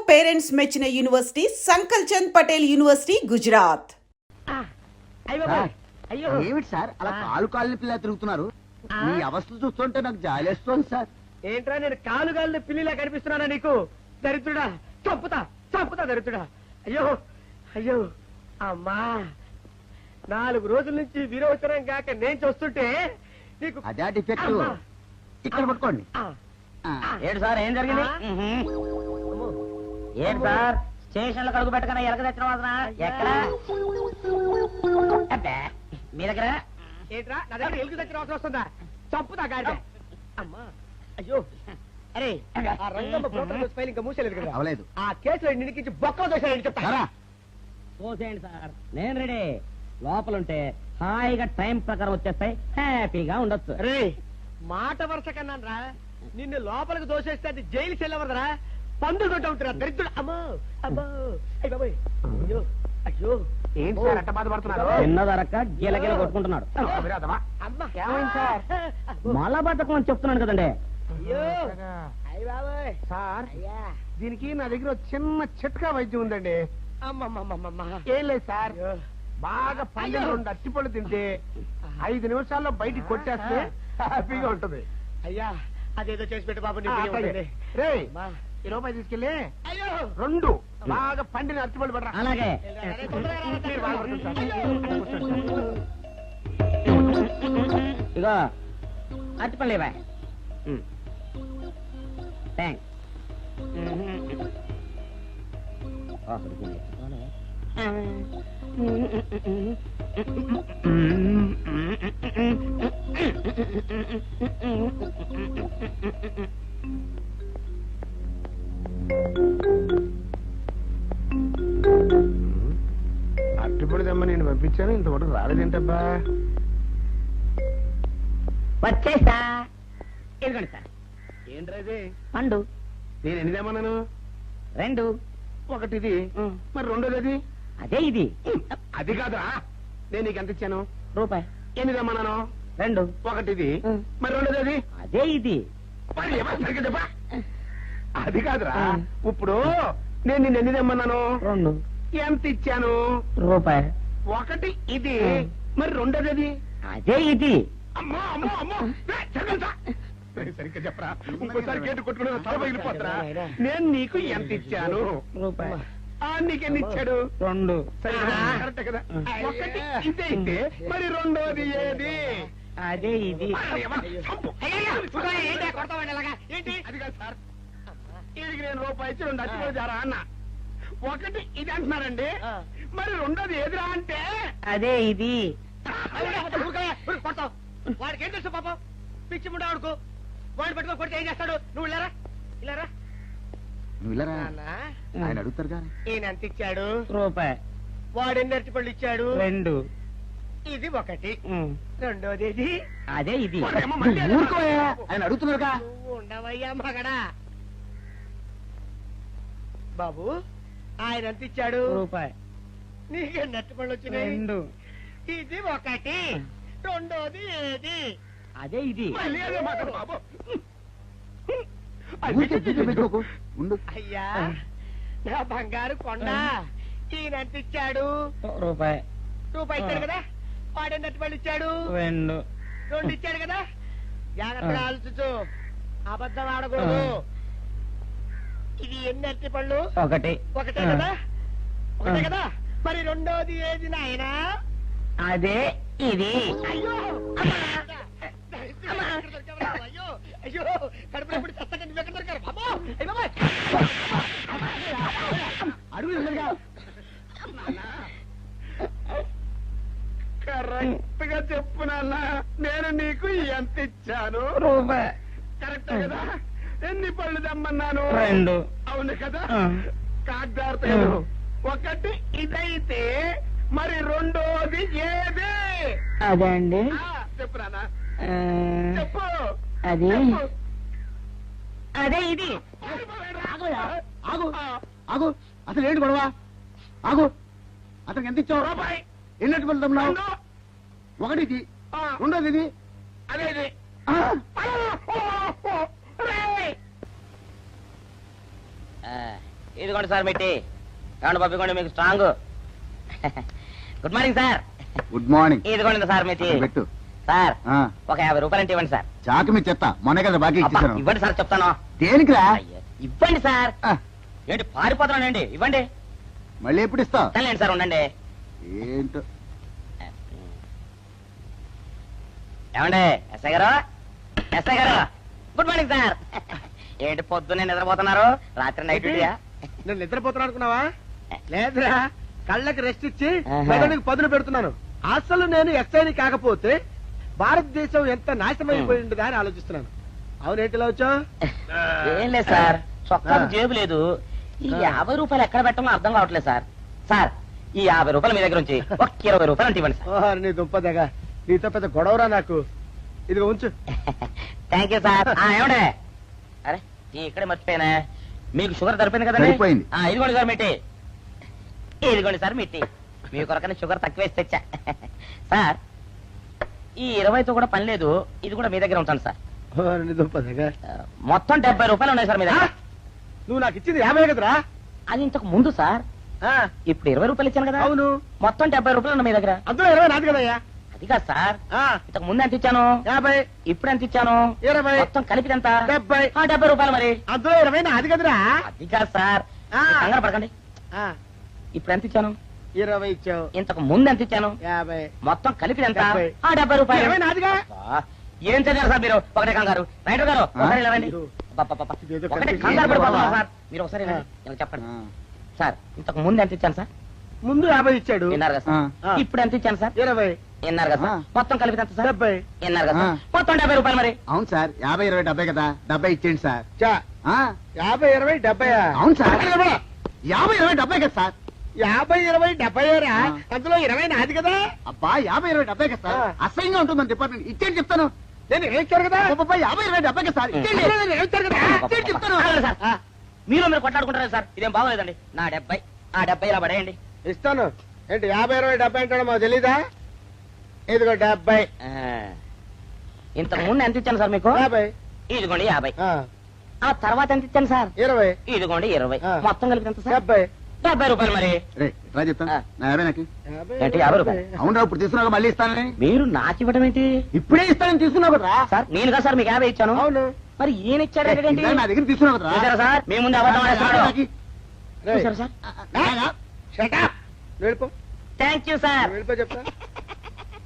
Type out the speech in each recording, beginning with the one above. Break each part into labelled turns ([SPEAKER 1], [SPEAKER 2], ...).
[SPEAKER 1] Parents మెచ్చిన university సంకల్ Chand Patel university Gujarat.
[SPEAKER 2] అయ్యో ఏమిటి సార్ అలా కాలు కాళ్ళని పిల్ల తిరుగుతున్నారు? మీ అవస్థ చూస్తుంటే నాకు జాలేస్తుంది సార్.
[SPEAKER 3] ఏంట్రా నేను కాలు కాళ్ళని పిల్లిలా కనిపిస్తున్నానా నీకు? దరిద్రుడా, చంపుతా చంపుతా దరిద్రుడా. అయ్యో అయ్యో అమ్మా, 4 రోజుల నుంచి విరోచనం కాక నేను చూస్తుంటే నీకు
[SPEAKER 2] అదే డిఫెక్ట్. ఇక్కడ పట్టుకోండి.
[SPEAKER 4] ఏంటి సార్ ఏం జరిగింది? ఏంటి సార్ స్టేషన్ లో కడుగు పెట్టకన్నా ఎలక తెచ్చిన వాసన ఎక్కడ? మీ దగ్గర
[SPEAKER 3] ఏంట్రా నా దగ్గర ఎలుగు దగ్గర అవసరం వస్తుందా? చంపుతా గాడి. అమ్మా అయ్యో, అరే ఆ రంగమ్మ బ్రోకర్ ఫైల్ ఇంకా మూసేలేదు కదా?
[SPEAKER 2] అవలేదు.
[SPEAKER 3] ఆ కేసులో నిన్నుకించి బొక్కలు దోశానని చెప్తా.
[SPEAKER 4] పోసేయండి సార్, నేను రెడీ. లోపలుంటే హాయిగా టైం ప్రకారం వచ్చేస్తాయి, హ్యాపీగా ఉండొచ్చు.
[SPEAKER 3] రే మాట వరుస కన్నాను రా, నిన్ను లోపలికి దోసేస్తే అది జైలు చెల్లవరదరా, పందులు తోట ఉంటారా దరిద్రుడు. అమ్మో అమ్మో అయ్య బాబోయ్, అయ్యో అయ్యో.
[SPEAKER 2] ఏంటి సార్ అట్ట బాధపడుతున్నారు?
[SPEAKER 4] చిన్నదరక్క గీలగీల కొట్టుకుంటున్నాడు.
[SPEAKER 3] అమ్మా
[SPEAKER 2] ఏమైంది సార్?
[SPEAKER 4] మలబద్ధకం అని చెప్తున్నాను కదండి.
[SPEAKER 3] అయ్యో అయ్య బాబోయ్
[SPEAKER 2] సార్
[SPEAKER 3] అయ్యా.
[SPEAKER 2] దీనికి నా దగ్గర చిన్న చిట్కా వైద్యం ఉందండి.
[SPEAKER 3] అమ్మమ్మమ్మమ్మ.
[SPEAKER 2] ఏం లేదు సార్, బాగా పండిన 2 అరటిపళ్ళు తింటే 5 నిమిషాల్లో బయటికి కొట్టేస్తే హ్యాపీగా ఉంటది.
[SPEAKER 3] అయ్యా అదేదో చేసి పెట్టు బాబు.
[SPEAKER 2] రే ఈ రూపాయి తీసుకెళ్ళి
[SPEAKER 3] అయ్యో
[SPEAKER 2] 2 బాగా పండిన అరటిపళ్ళు పడరా.
[SPEAKER 4] అలాగే
[SPEAKER 2] మీరు బాధపడుతుంది సార్.
[SPEAKER 4] ఇగో అరటిపళ్ళు ఇవ్వ. థ్యాంక్స్.
[SPEAKER 2] అరటిపళ్ళు తెమ్మ నేను పంపించాను, ఇంతవరకు రాలేదేంటబ్బా?
[SPEAKER 4] వచ్చేసా. ఇదిగోండి సార్
[SPEAKER 2] ఏంట్రైతే
[SPEAKER 4] పండు.
[SPEAKER 2] నేను ఎన్ని తెమ్మన్నాను?
[SPEAKER 4] 2.
[SPEAKER 2] ఒకటిది, మరి రెండోది అది?
[SPEAKER 4] అదే ఇది.
[SPEAKER 2] అది కాదురా, నేను నీకు ఎంత ఇచ్చాను?
[SPEAKER 4] రూపాయి.
[SPEAKER 2] ఎన్ని తెమ్మన్నాను?
[SPEAKER 4] 2.
[SPEAKER 2] ఒకటిది, మరి రెండోది అది?
[SPEAKER 4] అదే ఇది.
[SPEAKER 2] మరి ఏమో సరిగ్గా చెప్పా. అది కాదురా, ఇప్పుడు నేను నిన్ను ఎన్ని తెమ్మన్నాను?
[SPEAKER 4] 2.
[SPEAKER 2] ఎంత ఇచ్చాను?
[SPEAKER 4] రూపాయి.
[SPEAKER 2] ఒకటి ఇది, మరి రెండోది అది?
[SPEAKER 4] అదే ఇది.
[SPEAKER 2] అమ్మో అమ్మో అమ్మో, సరిగ్గా చెప్పరా. ఇంకోసారి గేటు కొట్టుకుని తల పగిలిపోతారా. నేను నీకు ఎంత ఇచ్చాను?
[SPEAKER 4] రూపాయి.
[SPEAKER 2] నీకెన్ని ఇచ్చాడు?
[SPEAKER 4] 2.
[SPEAKER 2] సరిగ్గా కరెక్ట్ కదా. ఒకటి ఇదే అయితే మరి రెండోది ఏది?
[SPEAKER 4] అదే ఇది.
[SPEAKER 2] ఏంటి అది కాదు సార్, వీడికి నేను రూపాయి ఇచ్చి 2 అచ్చిపోయి జారా అన్న. ఒకటి ఇది అంటున్నారండి, మరి రెండోది ఏదిరా అంటే?
[SPEAKER 4] అదే ఇది.
[SPEAKER 3] వాడికి ఏం తెలుసు పాపం, పిచ్చి ముండా వాడుకో. వాడిని పట్టుకో కొడితే ఏం చేస్తాడు? నువ్వు ఇలారా ఇలారా.
[SPEAKER 2] ఆయన అడుగుతారు కానీ
[SPEAKER 3] ఈయన ఎంత ఇచ్చాడు?
[SPEAKER 4] రూపాయి.
[SPEAKER 3] వాడు ఎన్ని అరటిపళ్ళు ఇచ్చాడు?
[SPEAKER 4] 2.
[SPEAKER 3] ఇది ఒకటి, రెండోది ఇది.
[SPEAKER 4] అదే ఇది.
[SPEAKER 2] ఆయన అడుగుతున్నారుగా.
[SPEAKER 3] నువ్వు ఉండవయ్యా మగడా. బాబు ఆయన ఎంత ఇచ్చాడు?
[SPEAKER 4] రూపాయి.
[SPEAKER 3] నీకెన్ని అరటిపళ్ళు వచ్చినాయి?
[SPEAKER 4] 2.
[SPEAKER 3] ఇది ఒకటి, రెండోది ఏది?
[SPEAKER 4] అదే ఇది.
[SPEAKER 3] అయ్యా నా బంగారు కొండ, ఈయన ఎంత ఇచ్చాడు?
[SPEAKER 4] రూపాయి.
[SPEAKER 3] రూపాయి ఇచ్చాడు కదా. వాడెన్ని అరటిపళ్ళు ఇచ్చాడు?
[SPEAKER 4] 2.
[SPEAKER 3] 2 ఇచ్చాడు కదా. జాగ్రత్తగా ఆలోచించు, అబద్ధం ఆడకూడదు. ఇది ఎన్ని అరటిపళ్ళు?
[SPEAKER 4] ఒకటే
[SPEAKER 3] కదా. ఒకటే కదా. మరి రెండోది ఏది నాయనా?
[SPEAKER 4] అదే ఇది.
[SPEAKER 3] అయ్యో అయ్యో అయ్యో, కడుపులో ఇప్పుడు చస్తగా నువ్వు ఎక్కడ దొరికారు బాబు?
[SPEAKER 2] కరెక్ట్ గా చెప్పు నాన్న, నేను నీకు ఎంత ఇచ్చాను?
[SPEAKER 4] రూపాయి.
[SPEAKER 2] కరెక్ట్ కదా. ఎన్ని పళ్ళు తెమ్మన్నాను?
[SPEAKER 4] 2.
[SPEAKER 2] అవును కదా. కాగ్దార్తలేదు. ఒకటి ఇదైతే మరి రెండోది ఏది?
[SPEAKER 4] అదే అండి.
[SPEAKER 2] చెప్పు నాన్న, చెప్పు.
[SPEAKER 4] అది అదే ఇది.
[SPEAKER 2] ఆగు ఆగు, అసలు ఏంటి గొడవ? ఆగు, అతనికి ఎంత ఇచ్చావు? రూపాయి. ఎన్నట్టు వెళ్తున్నావు? ఒకటి ఇది, రెండోది ఇది, అదే ఇది.
[SPEAKER 4] ఇదిగోండి సార్ మిట్టి ఏమండి పంపించండి మీకు strong. Good morning sir.
[SPEAKER 2] Good morning.
[SPEAKER 4] ఇదిగోండి సార్ మిట్టి.
[SPEAKER 2] పెట్టు.
[SPEAKER 4] సార్
[SPEAKER 2] ఆ,
[SPEAKER 4] ఒక 50 రూపాయలు అంటే ఇవ్వండి సార్.
[SPEAKER 2] చాకు మీ చెత్త మొన్న కదా బాకీ
[SPEAKER 4] అబ్బా,
[SPEAKER 2] ఇచ్చేసాను.
[SPEAKER 4] ఇవ్వండి సార్ చెప్తాను.
[SPEAKER 2] దేనికిరా?
[SPEAKER 4] అయ్యో, ఇవ్వండి సార్.
[SPEAKER 2] ఆ,
[SPEAKER 4] ఏంటి పారిపోతున్నానండి? ఇవ్వండి.
[SPEAKER 2] మళ్ళీ ఎప్పుడు ఇస్తావు?
[SPEAKER 4] తనలేండి సార్, ఉండండి.
[SPEAKER 2] ఏంటో.
[SPEAKER 4] ఏమండి ఎస్ఐ గారు, ఎస్ఐ గారు, గుడ్ మార్నింగ్ సార్. ఏంటి పొద్దున్నే నిద్రపోతున్నారు? రాత్రి నైట్ డ్యూటీయా?
[SPEAKER 3] నేను నిద్రపోతున్నా అనుకున్నావా? లేదురా, కళ్ళకి రెస్ట్ ఇచ్చి
[SPEAKER 4] ఆహా.
[SPEAKER 3] మెదడుకి పదును పెడుతున్నాను. అసలు నేను ఎస్ఐని కాకపోతే భారతదేశం ఎంత నాశనమైపోయి ఉండదా అని ఆలోచిస్తున్నాను. అవునేంటిలా వచ్చావు?
[SPEAKER 4] ఏం లేదు సార్, చొక్కాకు జేబు లేదు. ఈ 50 రూపాయలు ఎక్కడ పెట్టాలో అర్థం కావట్లేదు సార్. సార్, ఈ 50 రూపాయలు మీ దగ్గర ఉంచి ఒక 20 రూపాయలు అంటే ఇవ్వండి సార్.
[SPEAKER 3] ఓహో, నీ దుంపదగా, నీతో పెద్ద గొడవరా నాకు. ఇదిగో ఉంచు.
[SPEAKER 4] Thank you sir. ఏమండే, అరే ఇక్కడే మర్చిపోయానా, మీకు షుగర్ సరిపోయింది కదండి?
[SPEAKER 2] సరిపోయింది.
[SPEAKER 4] ఇదిగోండి సార్ మిట్టి. ఇదిగోండి సార్ మిట్టి. మీ కొరకనే షుగర్ తక్కువ వేసి తెచ్చా. సార్, ఈ 20తో కూడా పని లేదు, ఇది కూడా మీ దగ్గర ఉంటాను సార్.
[SPEAKER 3] ఓహో, నీ దుంపదగా.
[SPEAKER 4] మొత్తం 70 రూపాయలు ఉన్నాయి సార్ మీ దగ్గర.
[SPEAKER 3] నువ్వు నాకు ఇచ్చింది 50 కదరా?
[SPEAKER 4] అది ఇంతకు ముందు సార్.
[SPEAKER 3] ఆ,
[SPEAKER 4] ఇప్పుడు 20 రూపాయలు ఇచ్చాను కదా.
[SPEAKER 3] అవును.
[SPEAKER 4] మొత్తం 70 రూపాయలు ఉన్నాయి మీ దగ్గర.
[SPEAKER 3] అందులో 20 నాది కదయ్యా.
[SPEAKER 4] అది కాదు సార్,
[SPEAKER 3] ఆ,
[SPEAKER 4] ఇంతకు ముందు ఎంత ఇచ్చాను,
[SPEAKER 3] 50,
[SPEAKER 4] ఇప్పుడు ఎంత ఇచ్చాను,
[SPEAKER 3] 20,
[SPEAKER 4] మొత్తం కలిపి ఎంత?
[SPEAKER 3] 70.
[SPEAKER 4] 70 రూపాయలు మరి.
[SPEAKER 3] అందులో 20 నాది కదరా?
[SPEAKER 4] అది కాదు సార్,
[SPEAKER 3] ఆ.
[SPEAKER 4] మీరు కంగారు పడకండి.
[SPEAKER 3] ఆ,
[SPEAKER 4] ఇప్పుడు ఎంత ఇచ్చాను,
[SPEAKER 3] 20 ఇచ్చావు.
[SPEAKER 4] ఇంతకు ముందు ఎంత ఇచ్చాను,
[SPEAKER 3] 50.
[SPEAKER 4] మొత్తం కలిపి ఎంత?
[SPEAKER 3] 70.
[SPEAKER 4] 70 రూపాయలు.
[SPEAKER 3] 20 నాదిగా?
[SPEAKER 4] అబ్బా, ఏం చదివారు సార్ మీరు? ఒకటే కంగారు. రైటర్ గారు ఒకసారి ఇలా రండి. అబ్బబ్బబ్బ.
[SPEAKER 3] ఇదేదో
[SPEAKER 4] ఒకటే
[SPEAKER 3] కనిపించింది.
[SPEAKER 4] కంగారు పడిపోతున్నారు
[SPEAKER 2] బాబా.
[SPEAKER 4] సార్. మీరు ఒకసారి రండి, ఇలా చెప్పండి.
[SPEAKER 2] ఆ,
[SPEAKER 4] సార్, ఇంతకు ముందు ఎంత ఇచ్చాను సార్?
[SPEAKER 3] ముందు 50 ఇచ్చాడు.
[SPEAKER 4] విన్నారు కదా సార్?
[SPEAKER 3] ఆ.
[SPEAKER 4] ఇప్పుడు ఎంత ఇచ్చాను సార్?
[SPEAKER 3] 20,
[SPEAKER 4] విన్నారు కదా సార్?
[SPEAKER 2] ఆ.
[SPEAKER 4] మొత్తం కలిపి ఎంత సార్?
[SPEAKER 3] 70.
[SPEAKER 4] విన్నారు కదా సార్?
[SPEAKER 2] ఆ.
[SPEAKER 4] మొత్తం 70 రూపాయలు మరి.
[SPEAKER 2] అవును సార్, 50, 20, 70 కదా. 70 ఇచ్చేయండి సార్.
[SPEAKER 3] చా,
[SPEAKER 2] ఆ,
[SPEAKER 3] 50, 20, 70.
[SPEAKER 2] అవును సార్. 50, 20, 70 కదా సార్.
[SPEAKER 3] 50, 20, 70 రా.
[SPEAKER 2] ఆ.
[SPEAKER 3] అందులో 20 నాది కదా?
[SPEAKER 2] అబ్బా, 50, 20, 70 కదా సార్.
[SPEAKER 3] ఆ.
[SPEAKER 2] అసహ్యంగా ఉంటుంది డిపార్ట్మెంట్. ఇచ్చేయండి చెప్తాను.
[SPEAKER 3] నేను 20 ఇచ్చాను కదా?
[SPEAKER 2] అబ్బబ్బా, 50, 20, 70 కదా సార్. ఇచ్చేయండి.
[SPEAKER 3] అందులో నేను 20 ఇచ్చాను కదా?
[SPEAKER 2] ఇచ్చేయండి చెప్తాను.
[SPEAKER 4] ఆగండి సార్.
[SPEAKER 3] ఆ,
[SPEAKER 4] మీరు కొట్లాడుకుంటారు సార్, ఇదేం బాగోలేదండి. నా 70, ఆ 70 ఇలా పడేయండి.
[SPEAKER 3] ఇస్తాను. ఏంటి 50, 20, 70 అంటాడు మాకు తెలీదా? ఇదిగో 70.
[SPEAKER 4] ఇంతకు ముందు ఎంత ఇచ్చాను సార్ మీకు?
[SPEAKER 3] 50.
[SPEAKER 4] ఇదిగోండి 50.
[SPEAKER 3] ఆ,
[SPEAKER 4] ఆ తర్వాత ఎంత ఇచ్చాను సార్?
[SPEAKER 3] 20.
[SPEAKER 4] ఇదిగోండి 20.
[SPEAKER 3] ఆ.
[SPEAKER 4] మొత్తం కలిపి ఎంత సార్?
[SPEAKER 3] 70.
[SPEAKER 4] 70 రూపాయలు మరి.
[SPEAKER 2] రే, రా చెప్తాను.
[SPEAKER 4] ఆ.
[SPEAKER 2] నా 50 నాకు.
[SPEAKER 3] 50,
[SPEAKER 4] ఏంటి, 50 రూపాయలు?
[SPEAKER 2] అవును, ఇప్పుడు తీసుకున్నాక మళ్ళీ ఇస్తానని.
[SPEAKER 4] మీరు నాకు ఇవ్వడం ఏంటి
[SPEAKER 2] ఇప్పుడే ఇస్తానని తీసుకున్నావు కదా.
[SPEAKER 4] సార్? నేను కదా సార్ మీకు 50 ఇచ్చాను.
[SPEAKER 3] అవును.
[SPEAKER 4] మరి ఈయన ఇచ్చారు ఏంటి?
[SPEAKER 2] ఇందాక నా దగ్గర తీసుకున్నావు కదా.
[SPEAKER 4] చూసారా సార్, మీ ముందు అబద్ధం ఆడేస్తున్నాడు.
[SPEAKER 3] రేయ్,
[SPEAKER 4] చూసారా సార్?
[SPEAKER 3] shut up. నువ్వు వెళ్ళిపో.
[SPEAKER 4] Thank you sir.
[SPEAKER 3] నువ్వు వెళ్ళిపో చెప్తా.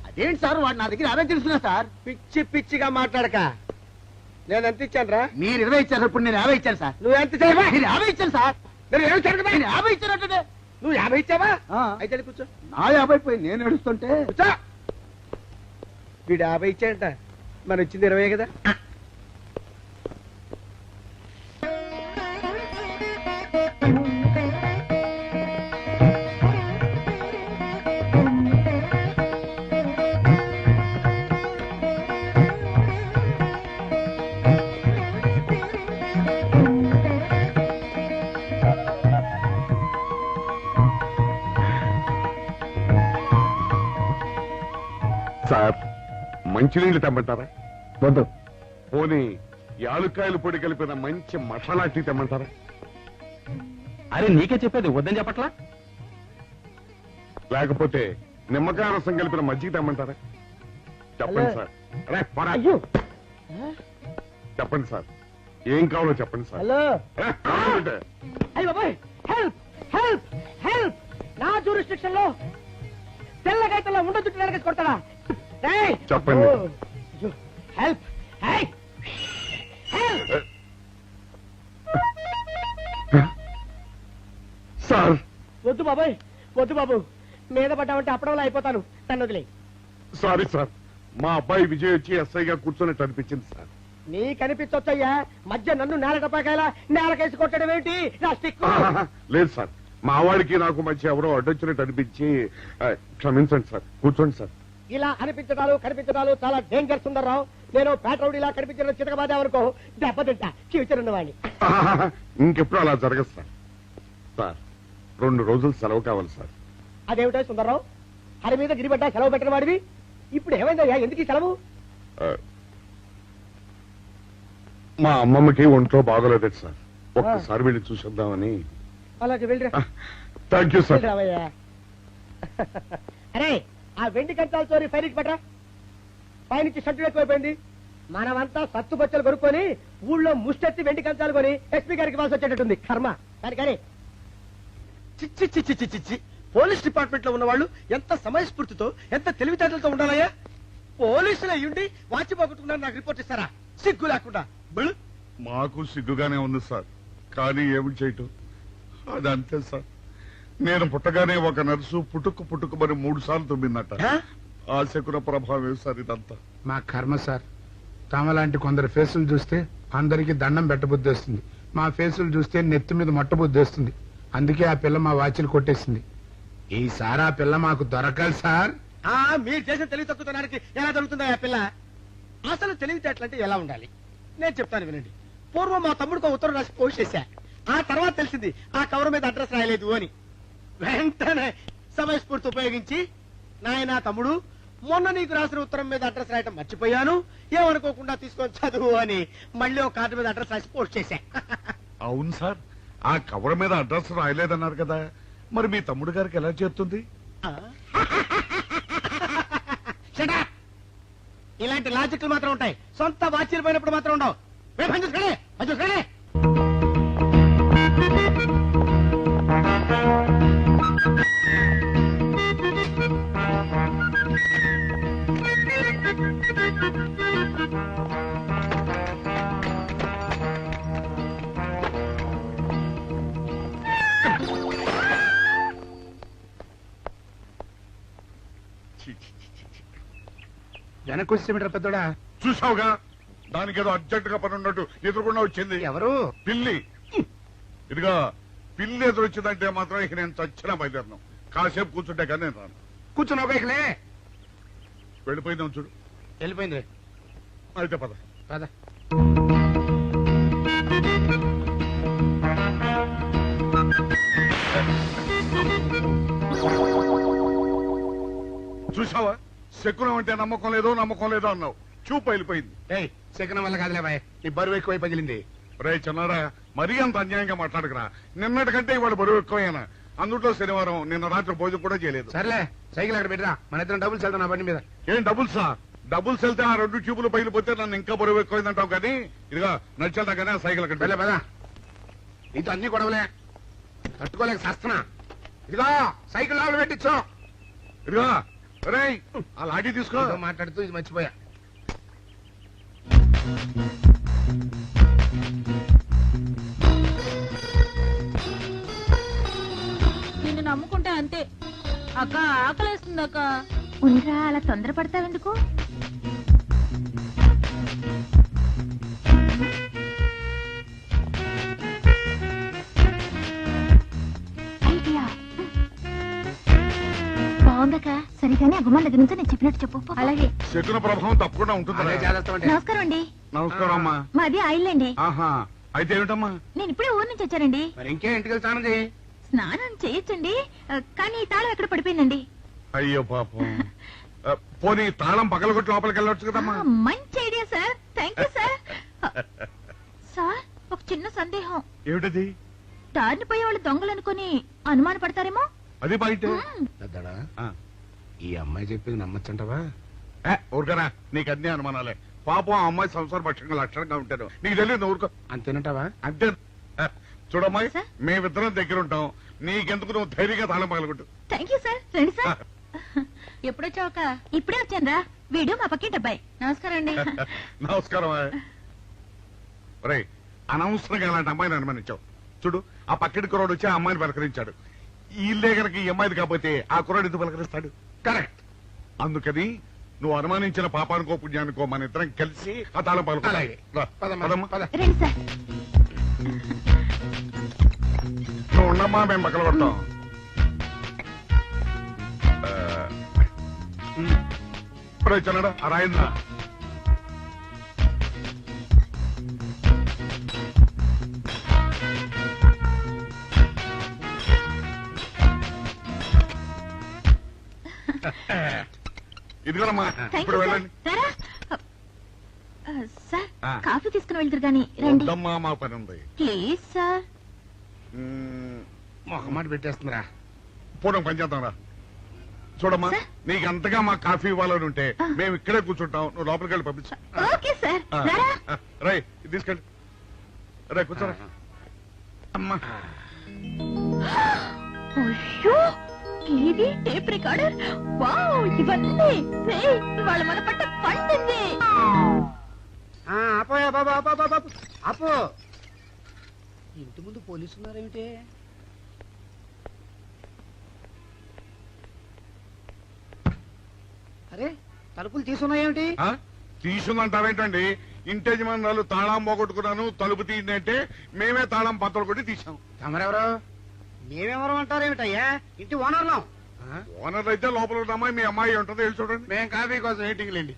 [SPEAKER 2] అదేంటి సార్, వాడు నా దగ్గర 50 తీసుకున్నా సార్.
[SPEAKER 3] పిచ్చి పిచ్చిగా మాట్లాడక. నేను ఎంత ఇచ్చాను రా?
[SPEAKER 2] మీరు 20 ఇచ్చారు, ఇప్పుడు నేను 50 ఇచ్చాను సార్.
[SPEAKER 3] నువ్వు ఎంత చేయవా?
[SPEAKER 2] నేను 50 ఇచ్చాను సార్.
[SPEAKER 3] నేను 20 ఇచ్చాను కదా?
[SPEAKER 2] నేను 50 ఇచ్చానంటే
[SPEAKER 3] నువ్వు 50 ఇచ్చావా?
[SPEAKER 2] ఆ.
[SPEAKER 3] అయితే వెళ్ళి కూర్చో.
[SPEAKER 2] నా 50 పోయి నేను నడుస్తుంటే
[SPEAKER 3] కూర్చో. వీడు 50 ఇచ్చాడంట, మన ఇచ్చింది 20 కదా?
[SPEAKER 5] సార్, మంచినీళ్ళు తెమ్మంటారా?
[SPEAKER 2] వద్దు.
[SPEAKER 5] పోనీ యాలుక్కాయలు పొడి కలిపిన మంచి మసాలా టీ తెమ్మంటారా?
[SPEAKER 6] అరే నీకే చెప్పేది వద్దని చెప్పట్లా?
[SPEAKER 5] లేకపోతే నిమ్మకాయ రసం కలిపిన మజ్జిగ తెమ్మంటారా? చెప్పండి సార్. అరే, పోరా.
[SPEAKER 3] అయ్యో.
[SPEAKER 5] చెప్పండి సార్, ఏం కావాలో చెప్పండి సార్.
[SPEAKER 3] హలో.
[SPEAKER 5] అరే, కావాలంటే.
[SPEAKER 3] అయ్య బాబాయ్, హెల్ప్ హెల్ప్ హెల్ప్. నా జ్యూరిస్డిక్షన్ లో తెల్లగైతల్లో ఉండొద్దు వెనకేసి కొడతాడా? రేయ్.
[SPEAKER 5] చెప్పండి.
[SPEAKER 3] అయ్యో, హెల్ప్. హై. హెల్ప్.
[SPEAKER 5] సార్,
[SPEAKER 3] వద్దు బాబాయ్, వద్దు బాబు. మీద పడ్డామంటే అప్పడంలో అయిపోతాను. నన్ను వదిలే.
[SPEAKER 5] సారీ సార్, మా అబ్బాయి విజయ్ వచ్చి ఎస్ఐగా కూర్చొని అనిపించింది సార్.
[SPEAKER 3] నీ కనిపించొచ్చయ్యా, మధ్య నన్ను నేల టపాకాయలా నేలకేసి కొట్టడం ఏంటి? నా స్టిక్.
[SPEAKER 5] లేదు సార్, మా వాడికి నాకు మధ్య ఎవరో అడ్డొచ్చినట్టు అనిపించి క్షమించండి సార్. కూర్చోండి సార్.
[SPEAKER 3] ఇలా అనిపించడాలు కనిపించడాలు చాలా డేంజర్ సుందర్రావు. నేను పేట్రౌడీలా కనిపించడం చితకబాదామనుకో దెబ్బతింటా ఫ్యూచర్ ఉన్నవాడిని.
[SPEAKER 5] ఇంకెప్పుడు అలా జరగదు సార్. సార్, 2 రోజులు సెలవు కావాలి సార్.
[SPEAKER 3] అదేమిటో సుందర్రావు, హరి మీద గిరిబడ్డా సెలవు పెట్టిన వాడివి. ఇప్పుడు ఏమైందయ్యా, ఎందుకు ఈ సెలవు?
[SPEAKER 5] ఆ, మా అమ్మమ్మకి ఒంట్లో బాగోలేదు సార్. ఒక్కసారి వెళ్ళి చూసొద్దామని.
[SPEAKER 3] అలాగే వెళ్ళిరా
[SPEAKER 5] థ్యాంక్ యూ సార్
[SPEAKER 3] రావయ్యా. అరే ఆ వెండి కంచాల చోరీ ఫైరికి పట్రా. పైనుంచి షట్టు ఎక్కువైపోయింది. మనమంతా సత్తు బొచ్చలు కొనుక్కొని ఊళ్ళో ముష్టెత్తి వెండి కంచాలు కొని ఎస్పీ గారికి ఇవ్వాల్సి వచ్చేటట్టుంది కర్మ. కానీ
[SPEAKER 2] చిచ్చి చిచ్చి చిచ్చి చిచ్చి పోలీస్ డిపార్ట్మెంట్ లో ఉన్న వాళ్ళు ఎంత సమయస్ఫూర్తితో ఎంత తెలివితేటలతో ఉండాలయ్యా. పోలీసులు అయ్యుండి వాచి పోగొట్టుకున్నారు నాకు రిపోర్ట్ ఇస్తారా? సిగ్గు లేకుండా బళ్ళు.
[SPEAKER 5] మాకు సిగ్గుగానే ఉంది సార్, కానీ ఏమి చేయటం అదంతే సార్. నేను పుట్టగానే ఒక నర్సు పుట్టుకు మరి 3 సార్లు తుమ్మిందట. ఆ శకున ప్రభావం సార్ ఇదంతా.
[SPEAKER 7] మా కర్మ సార్. తమలాంటి కొందరు ఫేసులు చూస్తే అందరికి దండం పెట్టబుద్ధి వస్తుంది. మా ఫేసులు చూస్తే నెత్తి మీద మొట్టబుద్ధి వస్తుంది. అందుకే ఆ పిల్ల మా వాచిలు కొట్టేసింది. ఈసారి ఆ పిల్ల మాకు దొరకాలి సార్.
[SPEAKER 2] మీరు చేసిన తెలివి తక్కువతనానికి ఎలా దొరుకుతుందా ఆ పిల్ల? అసలు తెలివితేటలంటే ఎలా ఉండాలి నేను చెప్తాను వినండి. పూర్వం మా తమ్ముడికి ఉత్తరం రాసి పోస్ట్ చేశా. ఆ తర్వాత తెలిసింది ఆ కవర్ మీద అడ్రస్ రాయలేదు అని. వెంటనే సమయస్ఫూర్తి ఉపయోగించి నాయనా తమ్ముడు మొన్న నీకు రాసిన ఉత్తరం మీద అడ్రస్ రాయటం మర్చిపోయాను, ఏమనుకోకుండా తీసుకొని చదువు అని మళ్ళీ ఒక కార్డు మీద అడ్రస్ రాసి పోస్ట్ చేశా.
[SPEAKER 5] అవును సార్, ఆ కవర్ మీద అడ్రస్ రాయలేదన్నారు కదా, మరి మీ తమ్ముడు గారికి ఎలా చేరుతుంది?
[SPEAKER 2] Shut up! ఇలాంటి లాజిక్లు మాత్రం ఉంటాయి, సొంత వాచీలు పోయినప్పుడు మాత్రం ఉండవు. పని చూసుకోండి, పని చూసుకోండి.
[SPEAKER 7] వెనక్కి వచ్చేమిట్రా పెద్దోడా?
[SPEAKER 5] చూసావుగా, దానికి ఏదో అర్జెంట్ గా పని ఉన్నట్టు ఎదురుకుండా వచ్చింది.
[SPEAKER 7] ఎవరు?
[SPEAKER 5] పిల్లి. ఇదిగా పిల్లి ఎదురొచ్చిందంటే మాత్రం ఇక నేను చచ్చినా బయలుదేరను. కాసేపు కూర్చుంటే కానీ నేను రాను.
[SPEAKER 7] కూర్చున్నావు బైక్లే.
[SPEAKER 5] వెళ్ళిపోయిందాం చూడు.
[SPEAKER 7] వెళ్ళిపోయింది.
[SPEAKER 5] అయితే పద.
[SPEAKER 7] పద.
[SPEAKER 5] చూసావా, శకునం అంటే నమ్మకం లేదో అన్నావు. చూపు వెళ్ళిపోయింది.
[SPEAKER 7] ఏయ్, శకనం వల్ల కాదులే బాయ్, నీ బరువు ఎక్కువై పగిలింది.
[SPEAKER 5] రే చిన్నారా, మరీ అంత అన్యాయంగా మాట్లాడకురా. నిన్నటికంటే ఇవాళ బరువు ఎక్కువైనా. అందులో శనివారం నిన్న రాత్రి భోజనం కూడా చేయలేదు.
[SPEAKER 7] సర్లే, సైకిల్ అక్కడ పెట్టరా, మన ఇద్దరం డబ్బులు వెళ్తాం నా బండి మీద.
[SPEAKER 5] ఏం డబుల్సా? డబుల్స్ వెళ్తే ఆ 2 ట్యూబులు పగిలిపోతే నన్ను ఇంకా బరువు ఎక్కువైందంటావు. కానీ ఇదిగా నడిచేదాకానే సైకిల్ అక్కడ
[SPEAKER 7] వెళ్ళే పదా. నీతో అన్ని గొడవలే, తట్టుకోలేక సస్తున్నా. ఇదిగో సైకిల్ లోపల పెట్టించు.
[SPEAKER 5] ఇదిగా రే, ఆ లాఠీ తీసుకో.
[SPEAKER 7] ఏదో మాట్లాడుతూ ఇది మర్చిపోయా.
[SPEAKER 8] నిన్ను నమ్ముకుంటే అంతే అక్క. ఆకలేస్తుంది అక్క.
[SPEAKER 9] ఉండరా, అలా తొందరపడతావెందుకు? ఐడియా బాగుందక్క. సరిగానే ఆ గుమ్మాల దగ్గర నుంచి నేను చెప్పినట్టు చెప్పు. అలాగే.
[SPEAKER 5] శకున ప్రభావం తప్పకుండా ఉంటుంది.
[SPEAKER 7] అదే చేస్తామంటే.
[SPEAKER 9] నమస్కారం అండి.
[SPEAKER 5] నమస్కారం అమ్మా.
[SPEAKER 9] మాది ఆయిల్ అండి.
[SPEAKER 5] ఆహా, అయితే ఏమిటమ్మా?
[SPEAKER 9] నేను ఇప్పుడే ఊరు నుంచి వచ్చానండి.
[SPEAKER 7] మరి ఇంకే ఇంటికి వెళ్ళి స్నానం చేయి.
[SPEAKER 9] స్నానం చేయొచ్చండి, కానీ ఈ తాళం ఎక్కడ పడిపోయిందండి.
[SPEAKER 5] అయ్యో పాపం. పోనీ తాళం పగలగొట్టి లోపలికి వెళ్ళొచ్చు కదమ్మా.
[SPEAKER 9] మంచి idea sir, thank you sir. Sir, ఒక చిన్న సందేహం.
[SPEAKER 5] ఏమిటది?
[SPEAKER 9] దారిని పోయే వాళ్ళు దొంగలు అనుకుని అనుమాన పడతారేమో.
[SPEAKER 5] అది బయట.
[SPEAKER 7] పెద్దడా, ఈ అమ్మాయి చెప్పింది నమ్మచ్చంటవా?
[SPEAKER 5] ఊరుకరా, నీకు అన్ని అనుమానాలే. పాపం ఆ అమ్మాయి సంసార పక్షంగా లక్షణంగా ఉంటాను. నీకు తెలియదు, ఊరుకో.
[SPEAKER 7] అంతేనంటావా?
[SPEAKER 5] అంతే. చూడమ్మాయి,
[SPEAKER 9] సార్?
[SPEAKER 5] మేమిద్దరం దగ్గర ఉంటాం. నీకెందుకు, నువ్వు ధైర్యంగా తాళం పగలగొట్టు.
[SPEAKER 9] Thank you sir. రండి సార్.
[SPEAKER 8] ఎప్పుడొచ్చావుక?
[SPEAKER 9] ఇప్పుడే వచ్చాను రా. వీడు మా పక్కింటి అబ్బాయి.
[SPEAKER 8] నమస్కారం అండి.
[SPEAKER 5] నమస్కారం. రే, అనవసరంగా అలాంటి అమ్మాయిని అనుమానించావు. చూడు, ఆ పక్కింటి కుర్రాడు వచ్చి ఆ అమ్మాయిని పలకరించాడు. ఈ ఇల్లే కనుక ఈ అమ్మాయిది కాకపోతే ఆ కుర్రాడు ఎందుకు పలకరిస్తాడు?
[SPEAKER 7] కరెక్ట్.
[SPEAKER 5] అందుకని నువ్వు అనుమానించిన పాపానికో పుణ్యానికో మన ఇద్దరం కలిసి ఆ తాళం పలుకు.
[SPEAKER 7] అలాగే. పదమ్మా, పద.
[SPEAKER 9] రండి సార్.
[SPEAKER 5] నువ్వు ఉండమ్మా, మేము పక్కన కొడతాం. ఇప్పుడే చిన్నడా ఆ రాయిందా? ఇదిగోనమ్మా,
[SPEAKER 9] థ్యాంక్
[SPEAKER 5] ఇప్పుడు
[SPEAKER 9] యూ సార్.
[SPEAKER 5] వెళ్ళండి.
[SPEAKER 9] రారా. సార్,
[SPEAKER 5] ఆ.
[SPEAKER 9] కాఫీ తీసుకుని వెళ్తారు గాని రండి
[SPEAKER 5] వద్దమ్మా, మా పని ఉంది.
[SPEAKER 9] Please sir.
[SPEAKER 7] మొహమాట పెట్టేస్తుందిరా.
[SPEAKER 5] పోవడం పని చేద్దాంరా. చూడమ్మా, నీకు అంతగా మా కాఫీ ఇవ్వాలని ఉంటే మేము ఇక్కడే కూర్చుంటాం, నువ్వు లోపలికి వెళ్ళి పంపించు.
[SPEAKER 9] Okay sir.
[SPEAKER 5] ఆ,
[SPEAKER 9] రారా.
[SPEAKER 5] ఆ, రై ఇది తీసుకెళ్ళి రై కూర్చోరా. అమ్మా
[SPEAKER 9] అయ్యో, టీవీ, టేప్ రికార్డర్, వావ్, ఇవన్నీ రేయ్, ఇవాళ మన పట్ట పండింది.
[SPEAKER 2] ఆపోయా బాబా, ఆపో బాబా, ఆపో. ఇంటి ముందు పోలీసు ఉన్నారేమిటి? అరే, తలుపులు తీసున్నాయేమిటి?
[SPEAKER 5] తీసుందంటారేంటండి? ఇంటి యజమానురాలు తాళం పోగొట్టుకున్నాను, తలుపు తీయండి అంటే మేమే తాళం పత్రాలు కొట్టి తీసాం.
[SPEAKER 7] తమరెవరు?
[SPEAKER 2] మేమెవరు అంటారేమిటయ్యా? ఇంటి ఓనర్లం.
[SPEAKER 5] ఓనర్ అయితే లోపల ఉన్న అమ్మాయి మీ అమ్మాయి ఉంటుంది, వెళ్ళి చూడండి.
[SPEAKER 7] మేము కాఫీ కోసం మీటింగ్ లేండి.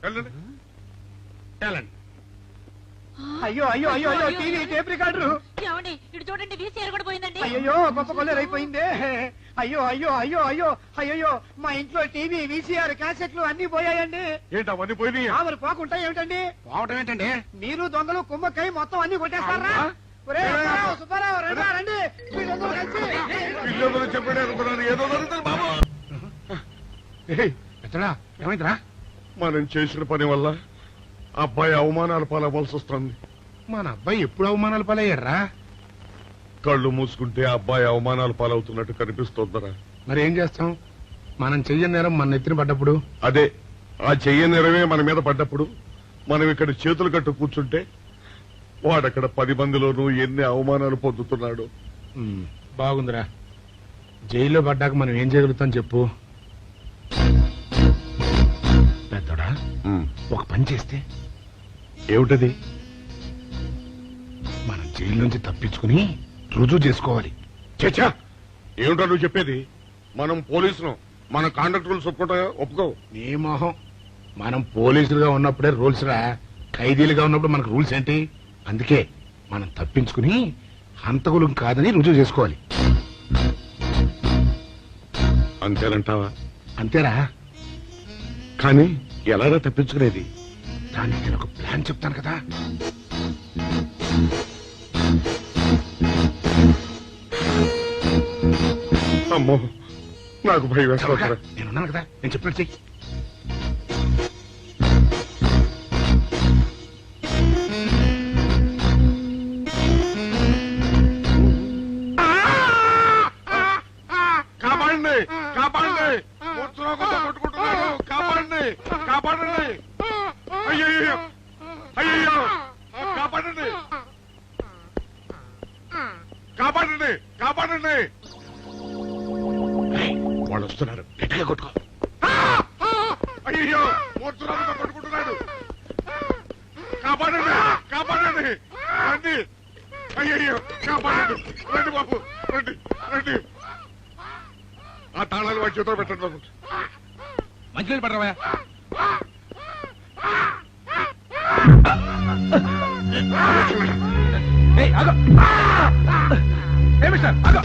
[SPEAKER 5] వెళ్ళండి.
[SPEAKER 7] వెళ్ళండి.
[SPEAKER 2] అయ్యో అయ్యో అయ్యో అయ్యో, టీవీ, టేప్ రికార్డరు.
[SPEAKER 8] ఏమండి ఇటు చూడండి వీసీఆర్ కూడా పోయిందండి.
[SPEAKER 2] అయ్యో, గొప్ప కొల్లేరు అయిపోయిందే. అయ్యో అయ్యో అయ్యో అయ్యో అయ్యో, మా ఇంట్లో టీవీ, వీసీఆర్, క్యాసెట్లు అన్ని పోయాయండి.
[SPEAKER 5] ఏంటి అవన్నీ పోయినాయి?
[SPEAKER 2] ఆవులు పోకుంటా ఏమిటండి?
[SPEAKER 7] పోవటం ఏంటండి?
[SPEAKER 2] మీరు దొంగలు కుమ్మక్కై మొత్తం అన్ని కొట్టేస్తారా? ఒరేయ్, సుబ్బారావు, సుబ్బారావు, రండి, రండి. మీరందరూ కలిసి
[SPEAKER 5] పిల్లలు చెప్పాడు అనుకున్నాను, ఏదో జరుగుతుంది బాబు.
[SPEAKER 7] ఏయ్, ఎత్తడా ఏమైందిరా?
[SPEAKER 5] మనం చేసిన పని వల్ల అబ్బాయి అవమానాలు పాలవలసి వస్తుంది.
[SPEAKER 7] మన అబ్బాయి ఎప్పుడు అవమానాలు పాలయ్యారా?
[SPEAKER 5] కళ్ళు మూసుకుంటే అబ్బాయి అవమానాలు పాలవుతున్నట్టు కనిపిస్తోందరా.
[SPEAKER 7] మరి ఏం చేస్తాం? మనం చెయ్యని నేరం మన నెత్తిన పడ్డప్పుడు.
[SPEAKER 5] అదే, ఆ చెయ్యని నెరవే మన మీద పడ్డప్పుడు మనం ఇక్కడ చేతులు కట్టు కూర్చుంటే వాడక్కడ 10 మందిలోనూ ఎన్ని అవమానాలు పొందుతున్నాడు.
[SPEAKER 7] బాగుందిరా. జైల్లో పడ్డాక మనం ఏం చేయగలుగుతాం చెప్పు. పెద్దోడా, ఒక పని చేస్తే
[SPEAKER 5] ఏమిటది?
[SPEAKER 7] మనం జైలు నుంచి తప్పించుకుని రుజువు చేసుకోవాలి.
[SPEAKER 5] చచ్చా, ఏమిటో నువ్వు చెప్పేది? మనం పోలీసులు, మన కాంట్రాక్టర్లు ఒప్పుకో.
[SPEAKER 7] నీ మొహం. మనం పోలీసులుగా ఉన్నప్పుడే రూల్స్ రా. ఖైదీలుగా ఉన్నప్పుడు మనకు రూల్స్ ఏంటి? అందుకే మనం తప్పించుకుని హంతకులం కాదని రుజువు చేసుకోవాలి.
[SPEAKER 5] అంతేనంటావా?
[SPEAKER 7] అంతేరా.
[SPEAKER 5] కానీ ఎలారా తప్పించుకునేది?
[SPEAKER 7] దానికి నేను ఒక ప్లాన్ చెప్తాను కదా.
[SPEAKER 5] అమ్మో, నాకు భయం వేస్తా.
[SPEAKER 7] నేనున్నాను కదా, నేను చెప్పినట్టు చెయ్యి.
[SPEAKER 5] కాపాడండి, కాపాడండి, కొట్టుకుంటున్నాడు, కాపాడండి, కాపాడండి. అయ్యయ్యో, అయ్యయ్యో, కాపాడండి, కాపాడండి, కాపాడండి.
[SPEAKER 7] వాళ్ళు వస్తున్నారు, గట్టిగా కొట్టుకో.
[SPEAKER 5] అయ్యో, మూర్తురాలతో కొట్టుకుంటున్నాడు. కాపాడండి, కాపాడండి, రండి. అయ్యయ్యో, కాపాడండి, రండి బాబు, రండి, రండి. ఆ తాళాలు వాడి చేతిలో పెట్టండి బాబు.
[SPEAKER 6] మంచినీళ్ళు పడరావా? ఏయ్, ఆగు. ఏ మిస్టర్, ఆగు.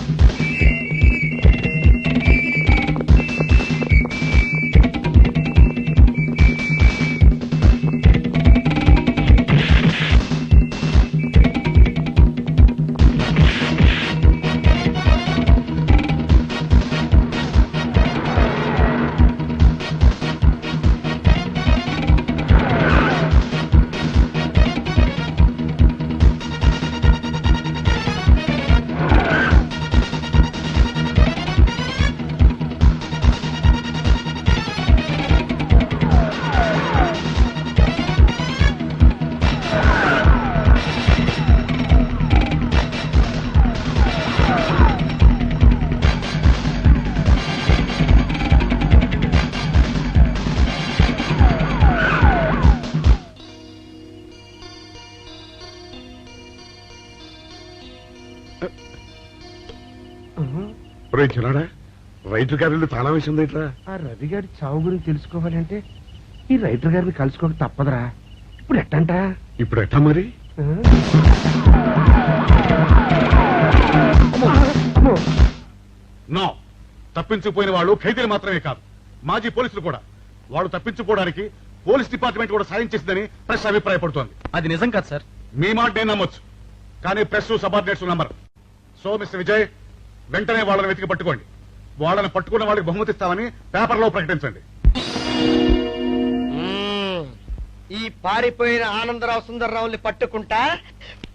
[SPEAKER 5] చిన్నాడా, రైతు గారి తాళం వేసింది ఇట్లా.
[SPEAKER 3] ఆ రవి గారి చావు గురించి తెలుసుకోవాలంటే ఈ రైటర్ గారిని కలుసుకోక తప్పదురా. ఇప్పుడు ఎట్టంట?
[SPEAKER 5] ఇప్పుడు ఎట్టా మరి? నో, తప్పించుకుపోయిన వాళ్ళు ఖైదీలు మాత్రమే కాదు, మాజీ పోలీసులు కూడా. వాళ్ళు తప్పించుకోవడానికి పోలీస్ డిపార్ట్మెంట్ కూడా సాయం చేసిందని ప్రెస్ అభిప్రాయపడుతోంది.
[SPEAKER 6] అది నిజం కాదు సార్.
[SPEAKER 5] మీ మాట నేను నమ్మొచ్చు, కానీ press subordinates number. So mister Vijay, వెంటనే వాళ్ళని వెతికి పట్టుకోండి. వాళ్ళని పట్టుకున్న వాళ్ళకి బహుమతి ఇస్తామని పేపర్లో ప్రకటించండి.
[SPEAKER 3] ఈ పారిపోయిన ఆనందరావు సుందర్రావుని పట్టుకుంటా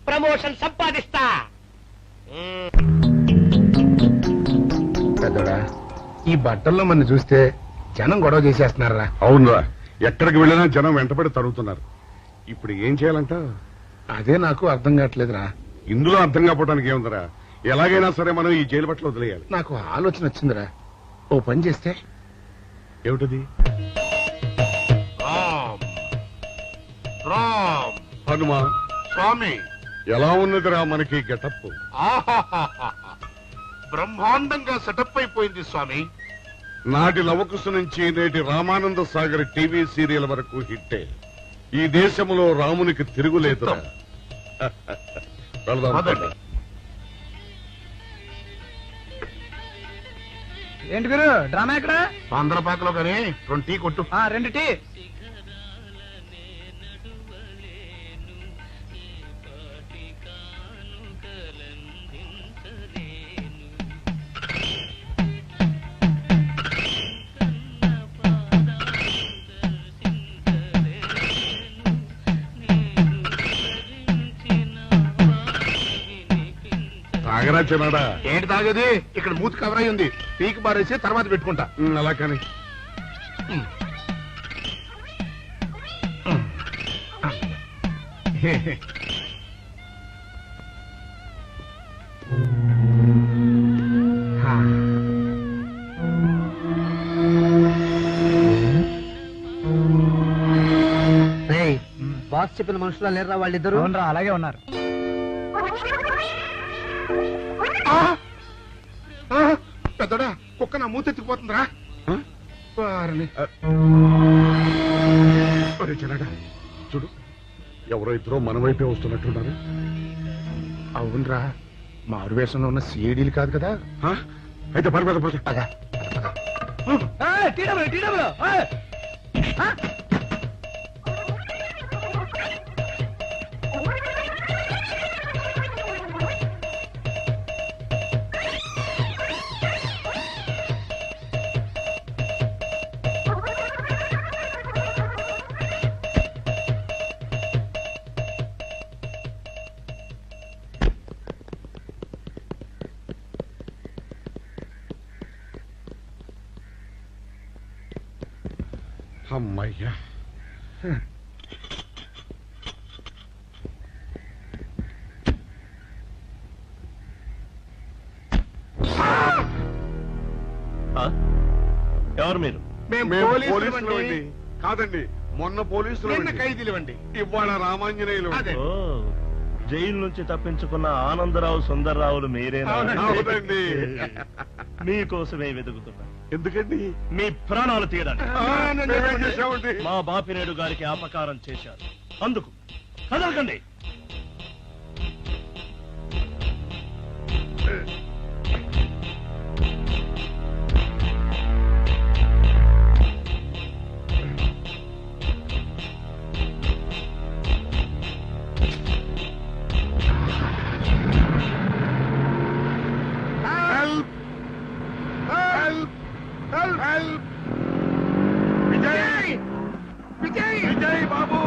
[SPEAKER 3] ప్రమోషన్ సంపాదిస్తా.
[SPEAKER 7] పెద్దోడా, ఈ బట్టల్లో మన చూస్తే జనం గొడవ చేసేస్తున్నారా?
[SPEAKER 5] అవునురా, ఎక్కడికి వెళ్ళినా జనం వెంటబడి తరుగుతున్నారు. ఇప్పుడు ఏం చేయాలంట?
[SPEAKER 7] అదే నాకు అర్థం కావట్లేదురా.
[SPEAKER 5] ఇందులో అర్థం కాకపోవడానికి ఏముందిరా? ఎలాగైనా సరే మనం ఈ జైలు బట్టలు వదిలేయాలి.
[SPEAKER 7] నాకు ఆలోచన వచ్చిందిరా. ఓ పని చేస్తే
[SPEAKER 5] ఏమిటది?
[SPEAKER 7] రామ్
[SPEAKER 5] హనుమా
[SPEAKER 7] స్వామి,
[SPEAKER 5] ఎలా ఉన్నదిరా మనకి గెటప్?
[SPEAKER 7] బ్రహ్మాండంగా సెటప్ అయిపోయింది స్వామి.
[SPEAKER 5] నాటి లవకుశ నుంచి నేటి రామానంద సాగర్ టీవీ సీరియల్ వరకు హిట్టే. ఈ దేశంలో రామునికి తిరుగులేదురా. వెళదాం పద.
[SPEAKER 3] ఏంటి గురు డ్రామా ఎక్కడ?
[SPEAKER 7] ఆంధ్రపాకలో కానీ 2 టీ కొట్టు.
[SPEAKER 3] 2 టీ.
[SPEAKER 5] తాగరా చిన్నాడా?
[SPEAKER 7] ఏంటి తాగేది? ఇక్కడ మూతి కవర్ అయి ఉంది. పీకి బారేసి తర్వాత పెట్టుకుంటా.
[SPEAKER 5] అలా కానీ
[SPEAKER 3] బాస్ చెప్పిన మనుషులా లేరా వాళ్ళిద్దరు? అలాగే ఉన్నారు.
[SPEAKER 7] పెద్దోడా, కుక్క నా మూతి ఎత్తుకుపోతుందిరా.
[SPEAKER 5] చిన్నాడా చూడు, ఎవరో ఇద్దరు మన వైపే వస్తున్నట్టున్నారు.
[SPEAKER 7] అవునరా, మారు వేషంలో ఉన్న సీడీలు కాదు కదా.
[SPEAKER 5] అయితే పని మీద పోతే అమ్మయ్యా.
[SPEAKER 6] ఎవరు మీరు?
[SPEAKER 5] మేము పోలీసులు అండి. కాదండి, మొన్న పోలీసులు
[SPEAKER 7] ఖైదీలు అండి.
[SPEAKER 5] ఇవాళ రామాంజనేయులు.
[SPEAKER 6] ఓ, జైలు నుంచి తప్పించుకున్న ఆనందరావు సుందర్రావులు మీరేనా?
[SPEAKER 5] అవునండి.
[SPEAKER 6] మీకోసమే వెతుకుతున్నా.
[SPEAKER 5] ఎందుకండి?
[SPEAKER 6] మీ ప్రాణాలు తీయడానికి
[SPEAKER 5] మేమేం చేశామండి?
[SPEAKER 6] మా బాపినేడు గారికి అపకారం చేశారు. అందుకు కదలకండి.
[SPEAKER 5] విజయ్! విజయ్! విజయ్ బాబు!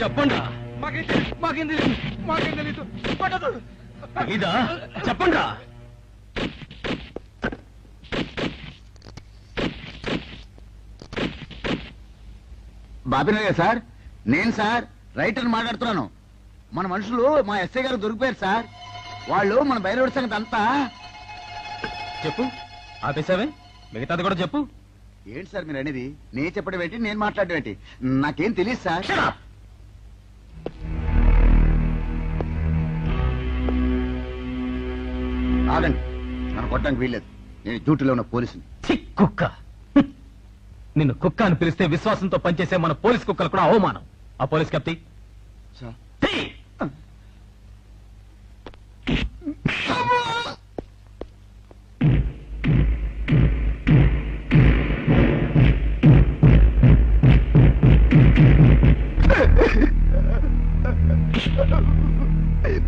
[SPEAKER 3] చెప్పండి మాకేం తెలీదు పట్టదు ఇదా చెప్పండి
[SPEAKER 2] బాబినయ్య సార్, నేను సార్ రైటర్ మాట్లాడుతున్నాను. మన మనుషులు మా ఎస్ఐ గారు దొరికిపోయారు సార్. వాళ్ళు మన బయలుదేరి సంగతి అంతా.
[SPEAKER 3] చెప్పు ఆపేసావే, మిగతాది కూడా చెప్పు.
[SPEAKER 2] ఏంటి సార్ మీరు అనేది? నేను చెప్పడం ఏంటి, నేను మాట్లాడడం ఏంటి? నాకేం తెలియదు సార్. ఆగండి, నన్ను కొట్టడానికి వీల్లేదు. నేను డ్యూటీలో ఉన్న పోలీసుని.
[SPEAKER 3] కుక్క నిన్ను కుక్క అని పిలిస్తే విశ్వాసంతో పనిచేసే మన పోలీస్ కుక్కలు కూడా అవమానం. ఆ పోలీస్ కెప్టి
[SPEAKER 2] సార్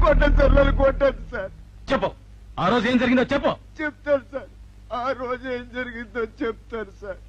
[SPEAKER 2] కొట్టండి సార్, నన్ను కొట్టండి సార్.
[SPEAKER 3] చెప్పు, ఆ రోజు ఏం జరిగిందో చెప్పు.
[SPEAKER 2] చెప్తాను సార్, ఆ రోజు ఏం జరిగిందో చెప్తాను సార్.